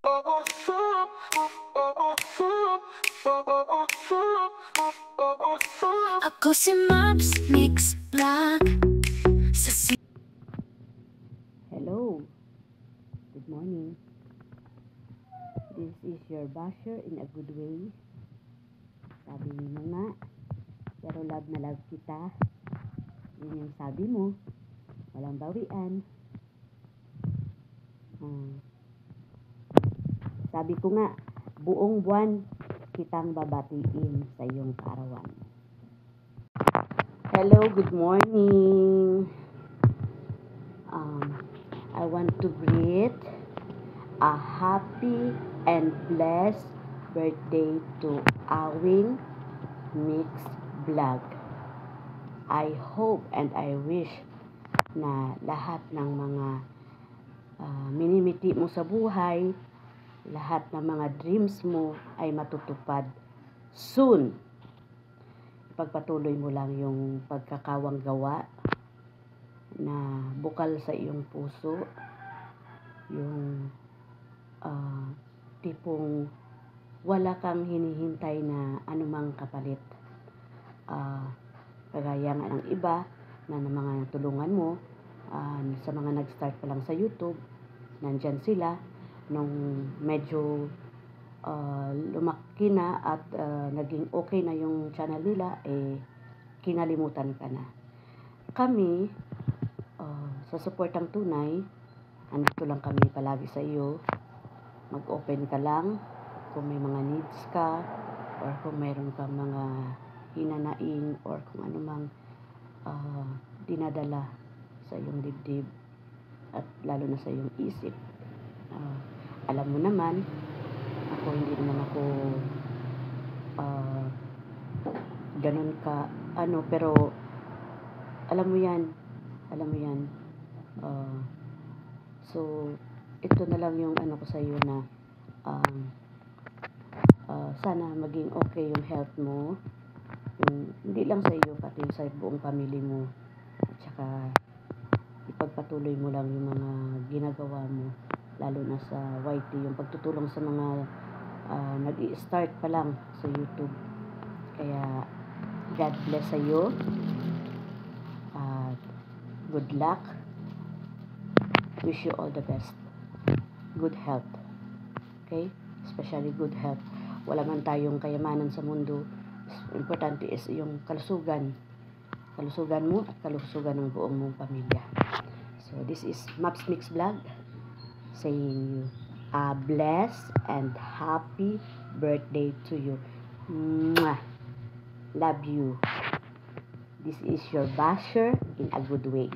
Ako si Maps Mix Vlog Hello, good morning. This is your basher in a good way. Sabi mo nga, pero love na love kita. Yun yung sabi mo, walang bawian. Sabi ko nga, buong buwan kitang babatiin sa iyong kaarawan. Hello, good morning. I want to greet a happy and blessed birthday to Awing Mix Vlog. I hope and I wish na lahat ng mga minimiti mo sa buhay, lahat ng mga dreams mo ay matutupad soon. Pagpatuloy mo lang yung pagkakawang gawa na bukal sa iyong puso, yung tipong wala kang hinihintay na anumang kapalit. Kagaya nga ng iba na ng mga tulungan mo, sa mga nag-start pa lang sa YouTube, nandyan sila nung medyo lumaki na at naging okay na yung channel nila, kinalimutan ka na. Kami, sa suportang tunay, andito lang kami palagi sa iyo. Mag-open ka lang kung may mga needs ka, or kung mayroon kang mga hinanaing, or kung anumang dinadala sa iyong dibdib at lalo na sa iyong isip. Alam mo naman, hindi naman ako ganun ka pero alam mo yan. So ito na lang yung ko sa iyo na sana maging okay yung health mo, yung hindi lang sa iyo pati sa buong pamilya mo, at saka ipagpatuloy mo lang yung mga ginagawa mo, lalo na sa YT, yung pagtutulong sa mga nag-i-start pa lang sa YouTube. Kaya God bless sa iyo. Good luck. Wish you all the best. Good health. Okay? Especially good health. Wala man tayong kayamanan sa mundo. Importante is yung kalusugan. Kalusugan mo at kalusugan ng buong mong pamilya. So this is Maps Mix Vlog saying you a blessed and happy birthday to you. Mwah! Love you. This is your basher in a good way.